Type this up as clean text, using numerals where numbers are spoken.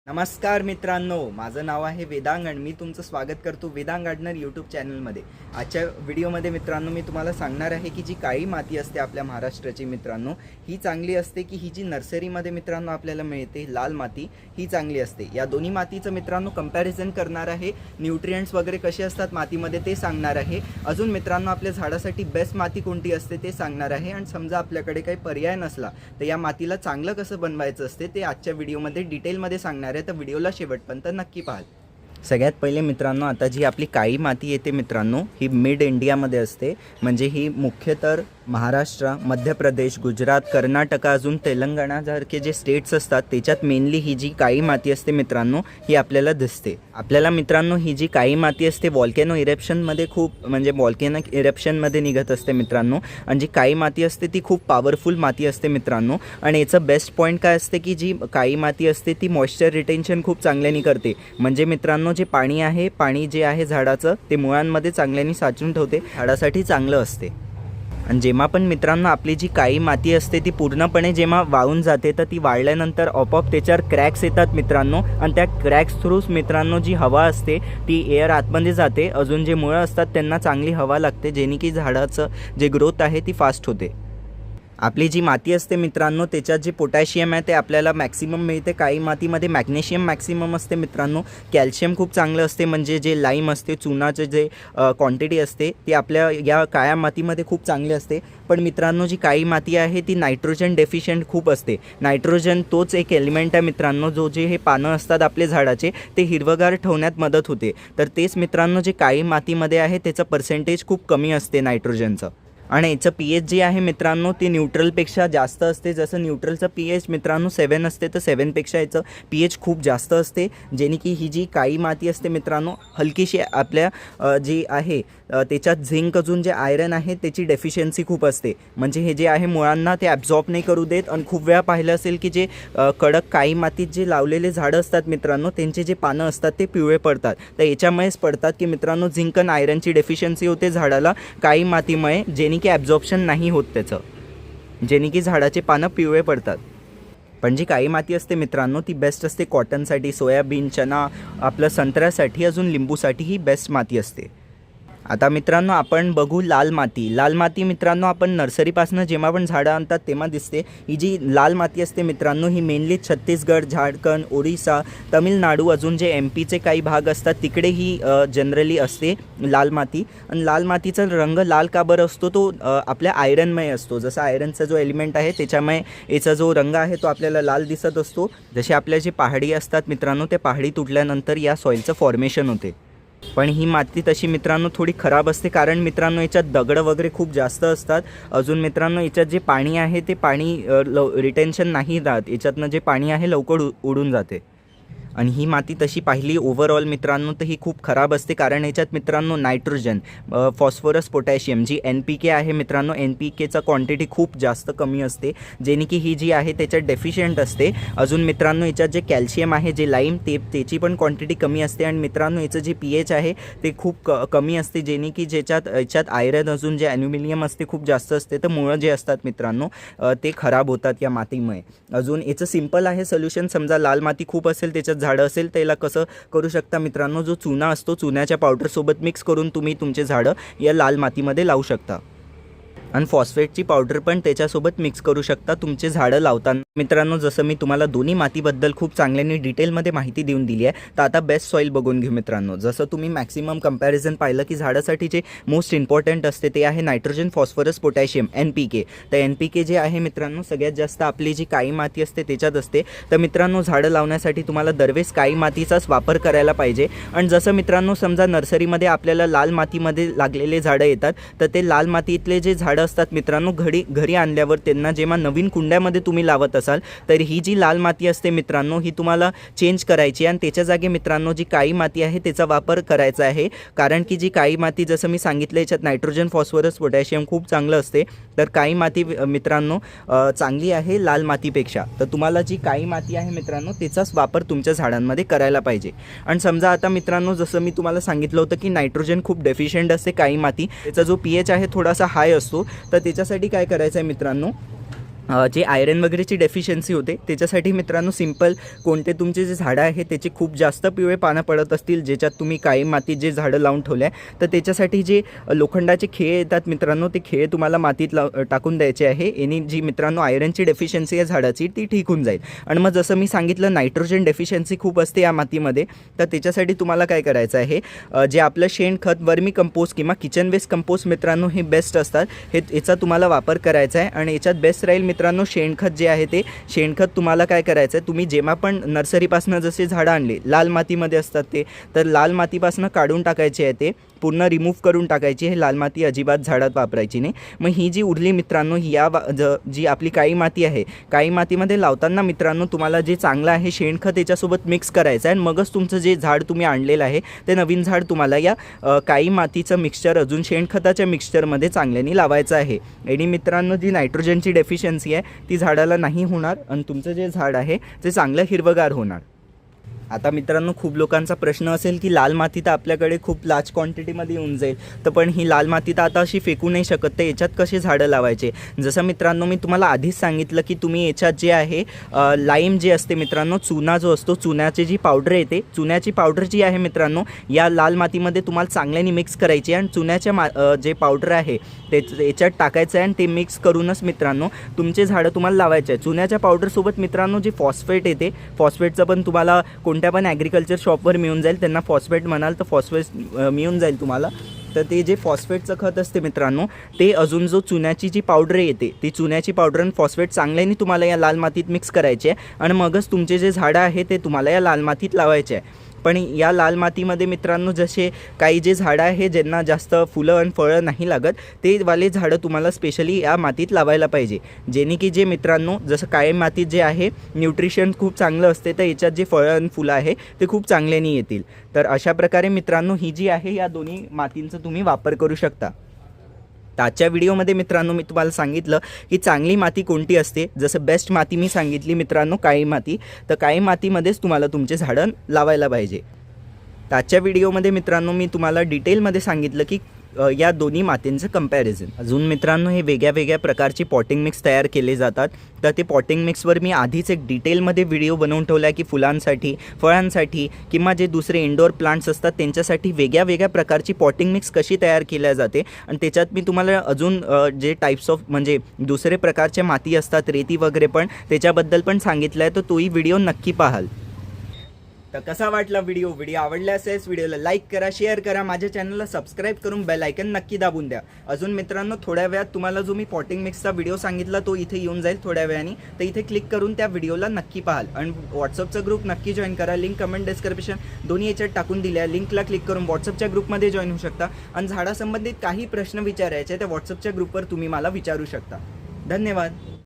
नमस्कार मित्रांनो, माझं नाव आहे वेदांग आणि मी तुमचं स्वागत करतो वेदांग गार्डनर यूट्यूब चॅनलमध्ये। आजच्या व्हिडिओमध्ये मित्रांनो मी तुम्हाला सांगणार आहे की जी काळी माती असते आपल्या महाराष्ट्राची मित्रांनो, ही चांगली असते की ही जी नर्सरीमध्ये मित्रांनो आपल्याला मिळते लाल माती, ही चांगली असते। या दोन्ही मातीचं मित्रांनो कंपॅरिझन करणार आहे, न्यूट्रिएंट्स वगैरे कसे असतात मातीमध्ये ते सांगणार आहे। अजून मित्रांनो आपल्या झाडासाठी बेस्ट माती कोणती असते ते सांगणार आहे। आणि समजा आपल्याकडे काही पर्याय नसला तर या मातीला चांगलं कसं बनवायचं असते ते आजच्या व्हिडिओमध्ये डिटेलमध्ये सांगणार आहे, तर व्हिडिओला शेवटपर्यंत नक्की पाहा। सगळ्यात पहिले मित्रांनो आता जी आपली काळी माती येते मित्रांनो, ही मिड इंडियामध्ये असते, म्हणजे ही मुख्यतः महाराष्ट्र, मध्य प्रदेश, गुजरात, कर्नाटक अजून तेलंगणा सारखे जे स्टेट्स असतात त्याच्यात मेनली ही जी काळी माती असते मित्रांनो ही आपल्याला दिसते। आपल्याला मित्रांनो ही जी काळी माती असते व्हॉल्केनो इरेप्शनमध्ये खूप म्हणजे व्हॉल्केनिक इरेप्शनमध्ये निघत असते मित्रांनो। आणि जी काळी माती असते ती खूप पॉवरफुल माती असते मित्रांनो। आणि याचं बेस्ट पॉईंट काय असते की जी काळी माती असते ती मॉइश्चर रिटेन्शन खूप चांगल्याने करते, म्हणजे मित्रांनो जे पाणी जे आहे झाडाचं ते मुळांमध्ये चांगल्याने साचून ठेवते, झाडासाठी चांगलं असते। आणि जेव्हा पण मित्रांनो आपली जी काळी माती असते ती पूर्णपणे जेव्हा वाळून जाते तर ती वाळल्यानंतर आपोआप त्याच्यावर क्रॅक्स येतात मित्रांनो, आणि त्या क्रॅक्स थ्रू मित्रांनो जी हवा असते ती एअर आतमध्ये जाते, अजून जे मुळं असतात त्यांना चांगली हवा लागते, जेणे की झाडाचं जे ग्रोथ आहे ती फास्ट होते। आपली जी माती असते मित्रांनो त्याच्यात जे पोटॅशियम आहे ते आपल्याला मॅक्सिमम मिळते, काळी मातीमध्ये मॅग्नेशियम मॅक्सिमम असते मित्रांनो, कॅल्शियम खूप चांगलं असते, म्हणजे जे लाईम असते चुनाचे जे क्वांटिटी असते ती आपल्या या काळ्या मातीमध्ये खूप चांगली असते। पण मित्रांनो जी काळी माती आहे ती नायट्रोजन डेफिशियंट खूप असते। नायट्रोजन तोच एक एलिमेंट आहे मित्रांनो जो जे हे पानं असतात आपले झाडाचे ते हिरवगार ठेवण्यात मदत होते, तर तेच मित्रांनो जे काळी मातीमध्ये आहे त्याचं पर्सेंटेज खूप कमी असते नायट्रोजनचं। आणि याचं पीएच जे आहे मित्रांनो ते न्यूट्रलपेक्षा जास्त असते, जसं न्यूट्रलचं पीएच मित्रांनो 7 असते तर 7पेक्षा याचं पीएच खूप जास्त असते, जेणे की ही जी काळी माती असते मित्रांनो हलकीशी आपल्या जी आहे त्याच्यात झिंक अजून जे आयरन आहे त्याची डेफिशियन्सी खूप असते, म्हणजे हे जे आहे मुळांना ते ॲब्झॉर्ब नाही करू देत। आणि खूप वेळा पाहिलं असेल की जे कडक काळी मातीत जे लावलेले झाडं असतात मित्रांनो त्यांचे जे पानं असतात ते पिवळे पडतात, तर याच्यामुळेच पडतात की मित्रांनो झिंक आणि आयरनची डेफिशियन्सी होते झाडाला काळी मातीमुळे, जेणे की ॲब्झॉर्प्शन नाही होत त्याचं, जेणे की झाडाचे पानं पिवळे पडतात। पण जी काळी माती असते मित्रांनो ती बेस्ट असते कॉटनसाठी, सोयाबीन, चना, आपलं संत्र्यासाठी, अजून लिंबूसाठी ही बेस्ट माती असते। आता मित्रांनो आपण बघू लाल माती। लाल माती मित्रांनो आपण नर्सरीपासून जेव्हा पण झाडं आणतात तेव्हा दिसते। ही जी लाल माती असते मित्रांनो ही मेनली छत्तीसगड, झारखंड, ओडिसा, तमिळनाडू अजून जे एमपीचे काही भाग असतात तिकडे ही जनरली असते लाल माती। आणि लाल मातीचा रंग लाल का बरं असतो तो आपल्या आयरनमय असतो, जसं आयरनचा जो एलिमेंट आहे त्याच्यामुळे याचा जो रंग आहे तो आपल्याला लाल दिसत असतो। जसे आपल्या जे पहाडी असतात मित्रांनो ते पहाडी तुटल्यानंतर या सॉईलचं फॉर्मेशन होते। पण ही माती तशी मित्रांनो थोडी खराब असते, कारण मित्रांनो याच्यात दगड वगैरे खूप जास्त असतात, अजून मित्रांनो याच्यात जे पाणी आहे ते पाणी रिटेन्शन नाही राहत, याच्यातनं जे पाणी आहे लवकर उडून जाते। आणि ही माती तशी पाहिली ओव्हरऑल मित्रांनो तर ही खूप खराब असते, कारण याच्यात मित्रांनो नायट्रोजन, फॉस्फरस, पोटॅशियम जी NPK आहे मित्रांनो NPKचा क्वांटिटी खूप जास्त कमी असते, जेणे की ही जी आहे त्याच्यात डेफिशियंट असते। अजून मित्रांनो याच्यात जे कॅल्शियम आहे जे लाईम त्याची पण क्वांटिटी कमी असते। आणि मित्रांनो याचं जे pH आहे ते खूप कमी असते, जेणे की याच्यात आयरन अजून जे ॲल्युमिनियम असते खूप जास्त असते, तर मुळं जे असतात मित्रांनो ते खराब होतात या मातीमुळे। अजून याचं सिम्पल आहे सोल्युशन, समजा लाल माती खूप असेल त्याच्यात झाडं असेल तर याला कसं करू शकता मित्रांनो, जो चुना असतो चुन्याच्या पावडरसोबत मिक्स करून तुम्ही तुमचे झाडं या लाल मातीमध्ये लावू शकता। आणि फॉस्फेटची पावडर पण त्याच्यासोबत मिक्स करू शकता तुमचे झाडं लावताना। मित्रांनो जसं मी तुम्हाला दोन्ही मातीबद्दल खूप चांगल्याने डिटेलमध्ये माहिती देऊन दिली आहे, तर आता बेस्ट सॉईल बघून घेऊ मित्रांनो। जसं तुम्ही मॅक्सिमम कंपॅरिझन पाहिलं की झाडासाठी जे मोस्ट इम्पॉर्टंट असते ते आहे नायट्रोजन, फॉस्फरस, पोटॅशियम NPK। तर NPK जे आहे मित्रांनो सगळ्यात जास्त आपली जी काळी माती असते त्याच्यात असते, तर मित्रांनो झाडं लावण्यासाठी तुम्हाला दरवेळेस काळी मातीचाच वापर करायला पाहिजे। आणि जसं मित्रांनो समजा नर्सरीमध्ये आपल्याला लाल मातीमध्ये लागलेले झाडं येतात, तर ते लाल मातीतले जे झाडं असतात मित्रांनो घरी आणल्यावर त्यांना जेव्हा नवीन कुंड्यामध्ये तुम्ही लावत असाल तर ही जी लाल माती असते मित्रांनो ही तुम्हाला चेंज करायची आणि त्याच्या जागी मित्रांनो जी काळी माती आहे त्याचा वापर करायचा आहे, कारण की जी काळी माती जसं मी सांगितलं याच्यात नायट्रोजन, फॉस्फरस, पोटॅशियम खूप चांगलं असते, तर काळी माती मित्रांनो चांगली आहे लाल मातीपेक्षा। तर तुम्हाला जी काळी माती आहे मित्रांनो त्याचाच वापर तुमच्या झाडांमध्ये करायला पाहिजे। आणि समजा आता मित्रांनो जसं मी तुम्हाला सांगितलं होतं की नायट्रोजन खूप डेफिशियंट असते काळी माती, त्याचा जो pH आहे थोडासा हाय असतो, तर त्याच्यासाठी काय करायचं आहे मित्रांनो, जे आयरन वगैरेची डेफिशियन्सी होते त्याच्यासाठी मित्रांनो सिंपल कोणते तुमचे जे झाडं आहे त्याचे खूप जास्त पिवळे पानं पडत असतील, ज्याच्यात तुम्ही काळी मातीत जे झाडं लावून ठेवले आहे, तर त्याच्यासाठी जे लोखंडाचे खिळे येतात मित्रांनो, ते खिळे तुम्हाला मातीत टाकून द्यायचे आहे. यानी जी मित्रांनो आयरनची डेफिशियन्सी आहे झाडाची ती ठीक होऊन जाईल. आणि मग जसं मी सांगितलं नायट्रोजन डेफिशियन्सी खूप असते या मातीमध्ये, तर त्याच्यासाठी तुम्हाला काय करायचं आहे, जे आपलं शेणखत वर्मी कंपोस्ट किंवा किचन वेस्ट कंपोस्ट मित्रांनो हे बेस्ट असतात, याचा तुम्हाला वापर करायचा आहे. आणि याच्यात बेस्ट राहील मित्रांनो शेणखत जे आहे ते शेणखत तुम्हाला काय करायचं आहे, तुम्ही जेव्हा पण नर्सरीपासून जसे झाडं आणले लाल मातीमध्ये असतात ते, तर लाल मातीपासून काढून टाकायचे आहे, ते पूर्ण रिमूव्ह करून टाकायची. हे लाल माती अजिबात झाडात वापरायची नाही. मग ही जी उरली मित्रांनो जी आपली काळी माती आहे, काळी मातीमध्ये लावताना मित्रांनो तुम्हाला जे चांगलं आहे शेणखत याच्यासोबत मिक्स करायचं आहे. आणि मगच तुमचं जे झाड तुम्ही आणलेलं आहे ते नवीन झाड तुम्हाला या काळी मातीचं मिक्सचर अजून शेणखताच्या मिक्सचरमध्ये चांगल्याने लावायचं आहे. आणि मित्रांनो जी नायट्रोजनची डेफिशियन्सी आहे ती झाडाला नाही होणार आणि तुमचं जे झाड आहे ते चांगलं हिरवगार होणार. आता मित्रांनो खूप लोकांचा प्रश्न असेल की लाल माती तर आपल्याकडे खूप लार्ज क्वांटिटीमध्ये येऊन जाईल, तर पण ही लाल माती तर आता अशी फेकू नाही शकत, तर याच्यात कसे झाडं लावायचे. जसं मित्रांनो मी तुम्हाला आधीच सांगितलं की तुम्ही याच्यात जे आहे लाईम जे असते मित्रांनो, चुना जो असतो, चुन्याची जी पावडर येते, चुन्याची पावडर जी आहे मित्रांनो या लाल मातीमध्ये तुम्हाला चांगल्याने मिक्स करायची. आणि चुन्याच्या जे पावडर आहे ते याच्यात टाकायचं आहे आणि ते मिक्स करूनच मित्रांनो तुमचे झाडं तुम्हाला लावायचे आहे. चुन्याच्या पावडरसोबत मित्रांनो जे फॉस्फेट येते, फॉस्फेटचं पण तुम्हाला कोणत्या पण ॲग्रिकल्चर शॉपवर मिळून जाईल, त्यांना फॉस्फेट म्हणाल तर फॉस्फेट मिळून जाईल तुम्हाला. तर ते जे फॉस्फेटचं खत असते मित्रांनो, ते अजून जो चुन्याची जी पावडर येते ती चुन्याची पावडर आणि फॉस्फेट चांगल्याने तुम्हाला या लाल मातीत मिक्स करायचे आहे. आणि मगच तुमचे जे झाडं आहे ते तुम्हाला या लाल मातीत लावायचे आहे. पण या लाल मातीमध्ये मित्रांनो जसे काही जे झाडं आहे ज्यांना जास्त फुलं आणि फळं नाही लागत, ते वाले झाडं तुम्हाला स्पेशली या मातीत लावायला पाहिजे, जेणे की जे मित्रांनो जसं काळी मातीत जे आहे न्यूट्रिशन खूप चांगलं असते, तर याच्यात जे फळं आणि फुलं आहे ते खूप चांगल्याने येतील. तर अशा प्रकारे मित्रांनो ही जी आहे या दोन्ही मातींचा तुम्ही वापर करू शकता. तर आजच्या व्हिडिओमध्ये मित्रांनो मी तुम्हाला सांगितलं की चांगली माती कोणती असते. जसं बेस्ट माती मी सांगितली मित्रांनो काळी माती, तर काळी मातीमध्येच तुम्हाला तुमचे झाडं लावायला पाहिजे. तर आजच्या व्हिडिओमध्ये मित्रांनो मी तुम्हाला डिटेलमध्ये सांगितलं की या दोन्ही मातींचं कंपॅरिझन. अजून मित्रांनो हे वेगळ्या वेगळ्या प्रकारचे पॉटिंग मिक्स तयार केले जातात, तर ते पॉटिंग मिक्सवर मी आधीच एक डिटेलमध्ये व्हिडिओ बनवून ठेवला आहे की फुलांसाठी, फळांसाठी किंवा जे दुसरे इंडोर प्लांट्स असतात त्यांच्यासाठी वेगळ्या वेगळ्या प्रकारची पॉटिंग मिक्स कशी तयार केल्या जाते. आणि त्याच्यात मी तुम्हाला अजून जे टाईप्स ऑफ म्हणजे दुसरे प्रकारच्या माती असतात, रेती वगैरे पण त्याच्याबद्दल पण सांगितलं आहे, तर तोही व्हिडिओ नक्की पाहाल. तर कसा वाटला व्हिडिओ आवडला असेल व्हिडिओला लाईक करा, शेअर करा, माझ्या चॅनलला सबस्क्राईब करून बेल आयकन नक्की दाबून द्या. अजून मित्रांनो थोड्या वेळात तुम्हाला जो मी पॉटिंग मिक्सचा व्हिडिओ सांगितला तो इथे येऊन जाईल थोड्या वेळाने, तर इथे क्लिक करून त्या व्हिडिओला नक्की पाहाल. आणि व्हॉट्सअपचा ग्रुप नक्की जॉईन करा, लिंक कमेंट डिस्क्रिप्शन दोन्ही याच्यात टाकून दिल्या, लिंकला क्लिक करून व्हॉट्सअपच्या ग्रुपमध्ये जॉईन होऊ शकता. आणि झाडासंबंधित काही प्रश्न विचारायचे त्या व्हॉट्सअपच्या ग्रुपवर तुम्ही मला विचारू शकता. धन्यवाद.